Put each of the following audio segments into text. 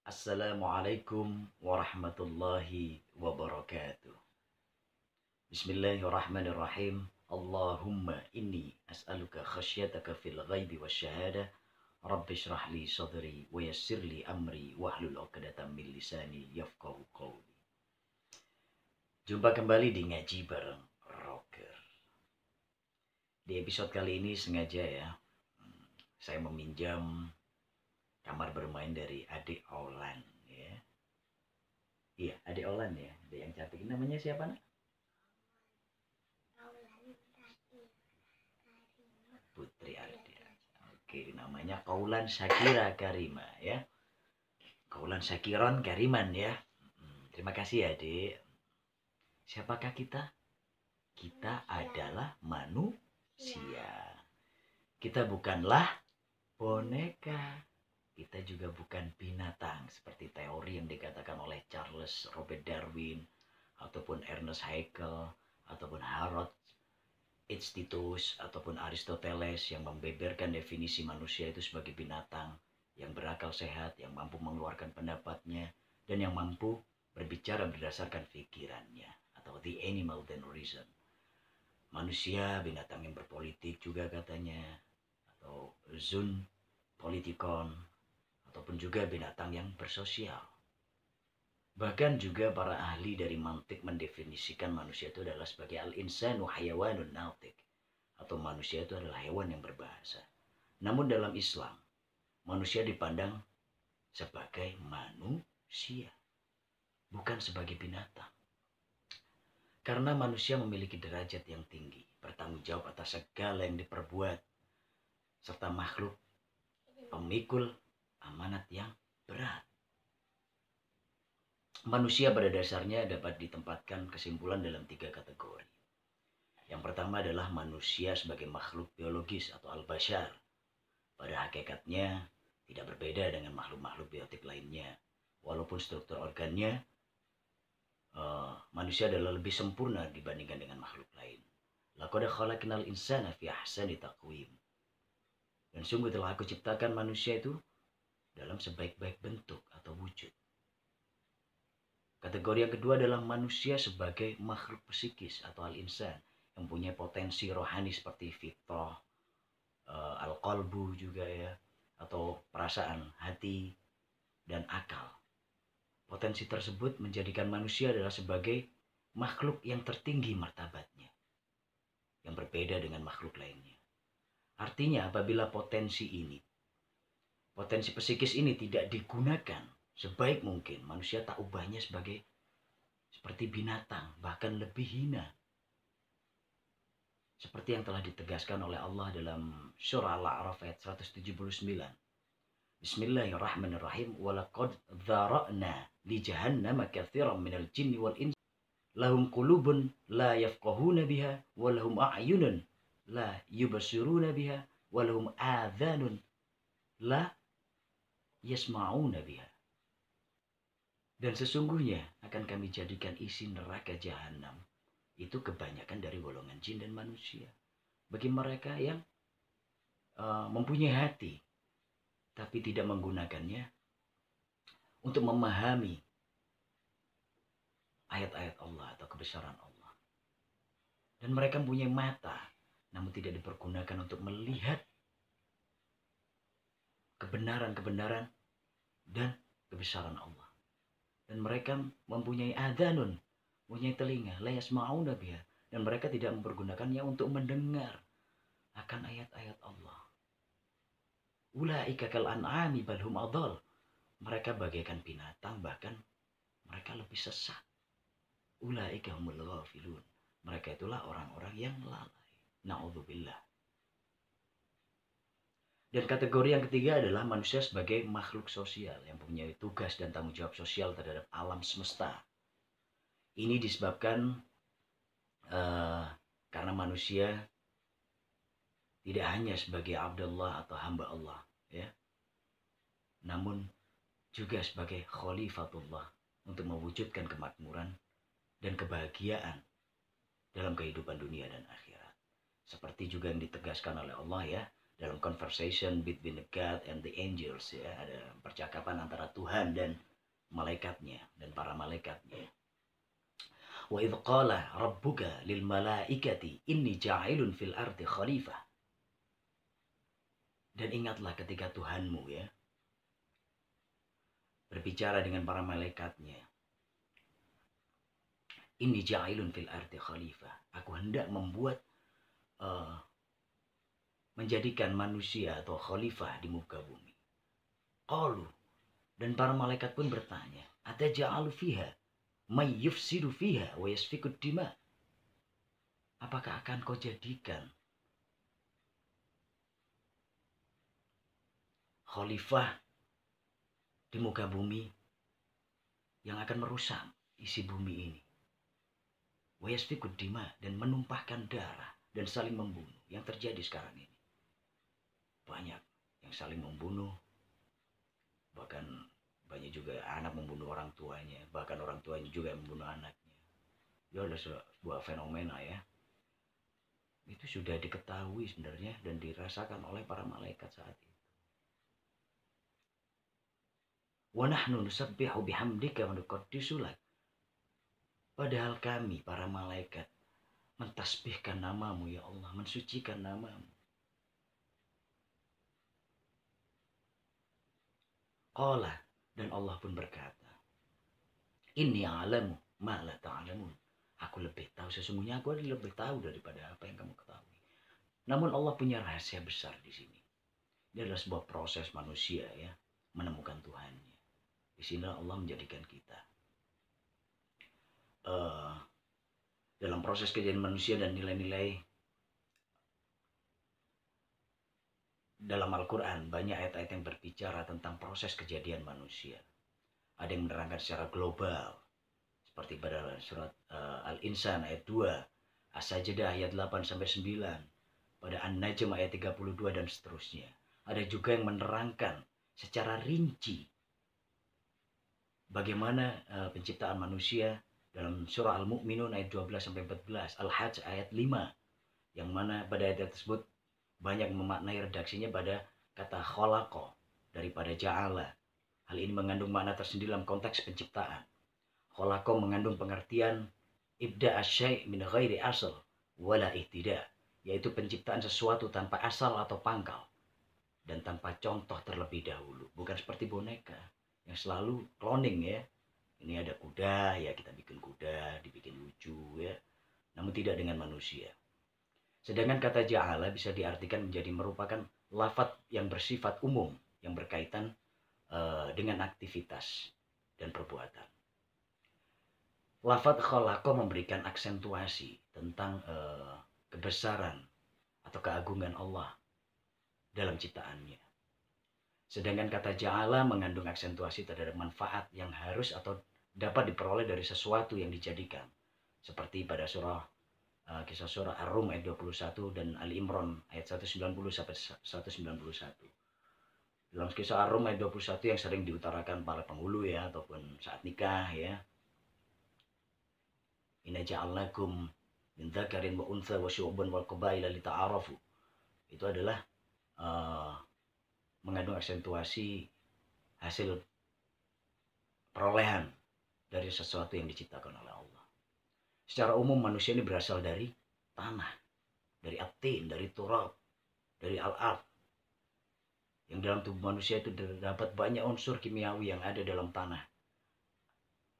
Assalamualaikum warahmatullahi wabarakatuh. Bismillahirrahmanirrahim. Allahumma inni as'aluka khasyataka fil ghaibi wasyahadah. Rabbi shrah li sadri wa yassir li amri wahlul 'uqdatam min lisani yafqahu qawli. Jumpa kembali di ngaji bareng Rocker. Di episode kali ini sengaja ya, saya meminjam kamar bermain dari adik Aulan ya. Iya, adik Aulan ya, adik yang cantik. Namanya siapa nak? Putri Ardia. Oke, namanya Kaulan Syakira Karima ya. Kaulan Syakiron Kariman ya. Terima kasih ya, Dek. Siapakah kita? Kita adalah manusia. Kita bukanlah boneka. Kita juga bukan binatang seperti teori yang dikatakan oleh Charles Robert Darwin ataupun Ernest Haeckel ataupun Harold Ichthys ataupun Aristoteles yang membeberkan definisi manusia itu sebagai binatang yang berakal sehat, yang mampu mengeluarkan pendapatnya, dan yang mampu berbicara berdasarkan pikirannya, atau the animal then reason. Manusia binatang yang berpolitik juga katanya, atau zoon politikon, ataupun juga binatang yang bersosial. Bahkan juga para ahli dari mantik mendefinisikan manusia itu adalah sebagai al-insanu hayawanun natik, atau manusia itu adalah hewan yang berbahasa. Namun dalam Islam, manusia dipandang sebagai manusia, bukan sebagai binatang. Karena manusia memiliki derajat yang tinggi, bertanggung jawab atas segala yang diperbuat, serta makhluk pemikul amanat yang berat. Manusia pada dasarnya dapat ditempatkan kesimpulan dalam 3 kategori. Yang pertama adalah manusia sebagai makhluk biologis atau al-bashar. Pada hakikatnya tidak berbeda dengan makhluk-makhluk biotik lainnya. Walaupun struktur organnya manusia adalah lebih sempurna dibandingkan dengan makhluk lain. Laqad khalaqnal insana fi ahsani taqwim. Dan sungguh telah aku ciptakan manusia itu dalam sebaik-baik bentuk atau wujud. Kategori yang kedua adalah manusia sebagai makhluk psikis atau al-insan yang punya potensi rohani seperti fitrah, al-qalbu juga ya, atau perasaan hati dan akal. Potensi tersebut menjadikan manusia adalah sebagai makhluk yang tertinggi martabatnya, yang berbeda dengan makhluk lainnya. Artinya apabila potensi psikis ini tidak digunakan sebaik mungkin, manusia tak ubahnya seperti binatang, bahkan lebih hina. Seperti yang telah ditegaskan oleh Allah dalam surah Al-A'raf ayat 179. Bismillahirrahmanirrahim. Walaqad dzara'na li jahannama katsiran minal jinni wal insi lahum qulubun la yafqahuna biha wa lahum a'yunun la yubsiruna biha wa lahum adhanun la yasma'una biha. Dan sesungguhnya akan kami jadikan isi neraka jahanam itu kebanyakan dari golongan jin dan manusia. Bagi mereka yang mempunyai hati tapi tidak menggunakannya untuk memahami ayat-ayat Allah atau kebesaran Allah. Dan mereka mempunyai mata namun tidak dipergunakan untuk melihat kebenaran-kebenaran dan kebesaran Allah. Dan mereka mempunyai adhanun, mempunyai telinga, la yasma'una biha, dan mereka tidak mempergunakannya untuk mendengar akan ayat-ayat Allah. Ulaika kal an'ami bal hum adall. Mereka bagaikan binatang, bahkan mereka lebih sesat. Ulaika humul ghafilun. Mereka itulah orang-orang yang lalai. Na'udzubillah. Dan kategori yang ketiga adalah manusia sebagai makhluk sosial yang mempunyai tugas dan tanggung jawab sosial terhadap alam semesta. Ini disebabkan karena manusia tidak hanya sebagai abdullah atau hamba Allah, ya, namun juga sebagai khalifatullah untuk mewujudkan kemakmuran dan kebahagiaan dalam kehidupan dunia dan akhirat. Seperti juga yang ditegaskan oleh Allah ya, dalam conversation between the God and the angels, ya, ada percakapan antara Tuhan dan malaikatnya dan para malaikatnya. Wa idh qala rabbuka lil malaikati inni ja'ilun fil ardi khalifah. Dan ingatlah ketika Tuhanmu, ya, berbicara dengan para malaikatnya, inni ja'ilun fil ardi khalifah, aku hendak membuat menjadikan manusia atau khalifah di muka bumi. Qalu, dan para malaikat pun bertanya, ataja'alu fiha may yufsidu fiha wa yasfikud dima. Apakah akan kau jadikan khalifah di muka bumi yang akan merusak isi bumi ini, wa yasfikud dima, dan menumpahkan darah dan saling membunuh yang terjadi sekarang ini. Banyak yang saling membunuh, bahkan banyak juga anak membunuh orang tuanya, bahkan orang tuanya juga yang membunuh anaknya. Itu adalah sebuah fenomena, ya. Itu sudah diketahui sebenarnya dan dirasakan oleh para malaikat saat itu. Wa nahnu nusabbihu bihamdika wa nuqaddisu lak. Padahal kami para malaikat mentasbihkan namamu, ya Allah, mensucikan namamu. Qala, dan Allah pun berkata, inni a'lamu ma la ta'lamun. Aku lebih tahu, sesungguhnya aku lebih tahu daripada apa yang kamu ketahui. Namun Allah punya rahasia besar di sini. Ini adalah sebuah proses manusia, ya, menemukan Tuhannya. Di sini Allah menjadikan kita dalam proses kejadian manusia dan nilai-nilai dalam Al-Quran. Banyak ayat-ayat yang berbicara tentang proses kejadian manusia. Ada yang menerangkan secara global, seperti pada surat Al-Insan ayat 2, As-Sajdah ayat 8-9, pada An-Najm ayat 32, dan seterusnya. Ada juga yang menerangkan secara rinci bagaimana penciptaan manusia dalam surah Al-Mu'minun ayat 12-14, Al-Hajj ayat 5, yang mana pada ayat tersebut banyak memaknai redaksinya pada kata khalaqa daripada ja'ala. Hal ini mengandung makna tersendiri dalam konteks penciptaan. Khalaqa mengandung pengertian ibda asyai' min ghairi asal wala ihtida, yaitu penciptaan sesuatu tanpa asal atau pangkal dan tanpa contoh terlebih dahulu. Bukan seperti boneka yang selalu cloning, ya. Ini ada kuda, ya kita bikin kuda, dibikin lucu, ya. Namun tidak dengan manusia. Sedangkan kata ja'ala bisa diartikan menjadi merupakan lafadz yang bersifat umum yang berkaitan dengan aktivitas dan perbuatan. Lafadz khalaqa memberikan aksentuasi tentang kebesaran atau keagungan Allah dalam ciptaannya. Sedangkan kata ja'ala mengandung aksentuasi terhadap manfaat yang harus atau dapat diperoleh dari sesuatu yang dijadikan. Seperti pada kisah surah Ar-Rum ayat 21 dan Al-Imran ayat 190-191. Dalam kisah Ar-Rum ayat 21 yang sering diutarakan para penghulu, ya, ataupun saat nikah, ya. Inna ja'alnakum min dzakarin wa untha wa syu'ban wal qabaila lita'arafu. Itu adalah mengandung aksentuasi hasil perolehan dari sesuatu yang diciptakan oleh Allah. Secara umum manusia ini berasal dari tanah, dari at-tin, dari turab, dari al-ard. Yang dalam tubuh manusia itu terdapat banyak unsur kimiawi yang ada dalam tanah.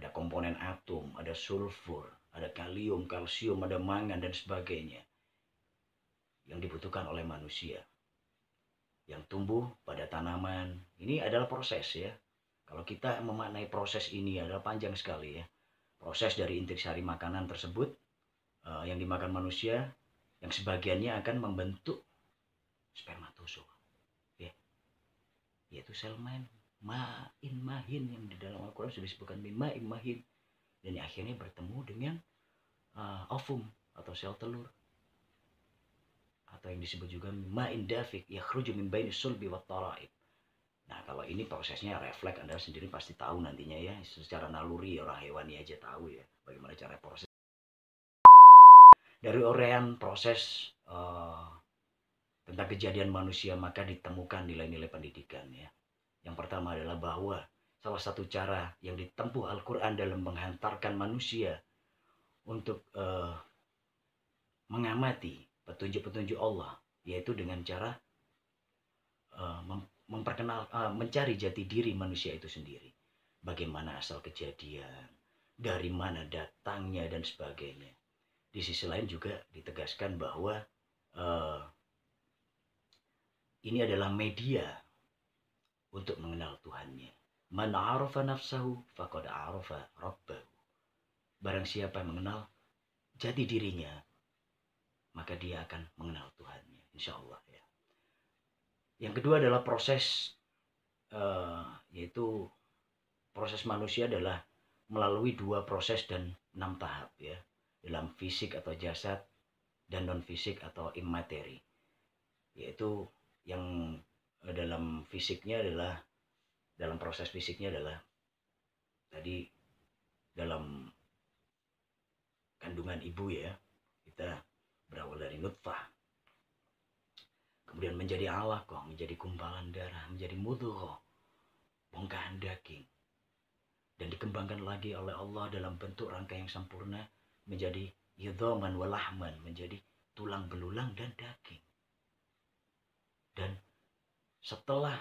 Ada komponen atom, ada sulfur, ada kalium, kalsium, ada mangan, dan sebagainya yang dibutuhkan oleh manusia. Yang tumbuh pada tanaman, ini adalah proses, ya. Kalau kita memaknai proses ini adalah panjang sekali, ya. Proses dari intisari makanan tersebut yang dimakan manusia, yang sebagiannya akan membentuk spermatozoa, ya, yaitu sel ma'in mahin yang di dalam Al-Quran sudah disebutkan ma'in mahin, dan akhirnya bertemu dengan ovum atau sel telur, atau yang disebut juga ma'in dafik yakhruju min baini sulbi wat tara'ib. Nah, kalau ini prosesnya refleks, Anda sendiri pasti tahu nantinya, ya, secara naluri orang hewani aja tahu, ya, bagaimana cara proses. Dari urean proses tentang kejadian manusia, maka ditemukan nilai-nilai pendidikan ya. Yang pertama adalah bahwa salah satu cara yang ditempuh Al-Quran dalam menghantarkan manusia untuk mengamati petunjuk-petunjuk Allah, yaitu dengan cara mencari jati diri manusia itu sendiri. Bagaimana asal kejadian, dari mana datangnya, dan sebagainya. Di sisi lain juga ditegaskan bahwa ini adalah media untuk mengenal Tuhannya. Man arafa nafsahu faqad arafa rabbahu. Barang siapa yang mengenal jati dirinya, maka dia akan mengenal Tuhannya, insya Allah ya. Yang kedua adalah proses, yaitu proses manusia adalah melalui 2 proses dan 6 tahap ya, dalam fisik atau jasad dan non fisik atau imateri. Yaitu yang dalam fisiknya adalah, dalam proses fisiknya adalah tadi dalam kandungan ibu ya, kita berawal dari nutfah, kemudian menjadi alaqah, menjadi gumpalan darah, menjadi mudghah, bongkahan daging, dan dikembangkan lagi oleh Allah dalam bentuk rangka yang sempurna menjadi idhaman wa lahman, menjadi tulang belulang dan daging. Dan setelah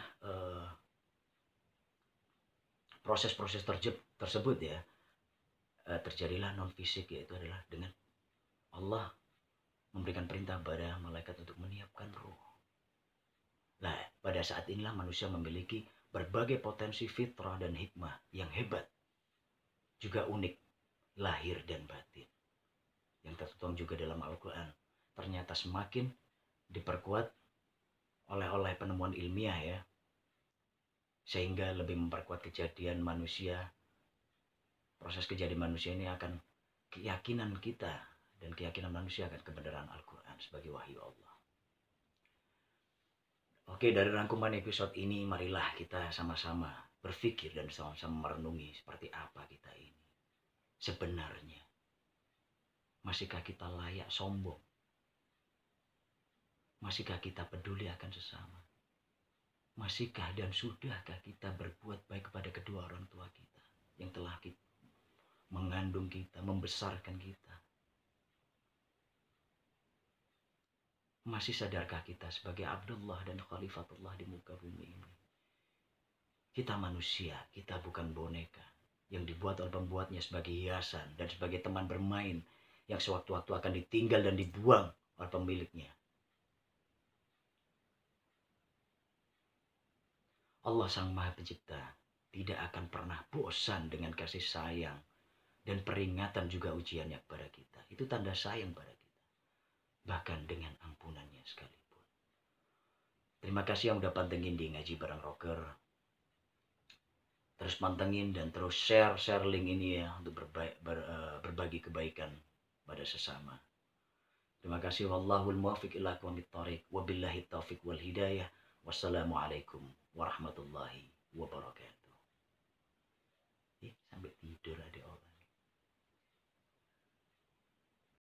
proses-proses tersebut ya, terjadilah non fisik, yaitu adalah dengan Allah memberikan perintah pada malaikat untuk menyiapkan ruh. Nah, pada saat inilah manusia memiliki berbagai potensi fitrah dan hikmah yang hebat, juga unik, lahir dan batin, yang tertuang juga dalam Al-Quran. Ternyata semakin diperkuat oleh penemuan ilmiah ya, sehingga lebih memperkuat kejadian manusia. Proses kejadian manusia ini akan keyakinan kita dan keyakinan manusia akan kebenaran Al-Quran sebagai wahyu Allah. Oke, dari rangkuman episode ini, marilah kita sama-sama berpikir dan sama-sama merenungi seperti apa kita ini. Sebenarnya, masihkah kita layak sombong? Masihkah kita peduli akan sesama? Masihkah dan sudahkah kita berbuat baik kepada kedua orang tua kita yang telah mengandung kita, membesarkan kita? Masih sadarkah kita sebagai Abdullah dan Khalifatullah di muka bumi ini? Kita manusia, kita bukan boneka yang dibuat oleh pembuatnya sebagai hiasan dan sebagai teman bermain yang sewaktu-waktu akan ditinggal dan dibuang oleh pemiliknya. Allah Sang Maha Pencipta tidak akan pernah bosan dengan kasih sayang dan peringatan juga ujiannya kepada kita. Itu tanda sayang pada kita, bahkan dengan ampunannya sekalipun. Terima kasih yang udah pantengin di Ngaji Bareng Rocker. Terus pantengin dan terus share link ini ya, untuk berbagi kebaikan pada sesama. Terima kasih. Wallahul muwaffiq ila aqwamit thoriq. Wabillahi taufiq wal hidayah. Wassalamualaikum warahmatullahi wabarakatuh. Sampai tidur ada orang.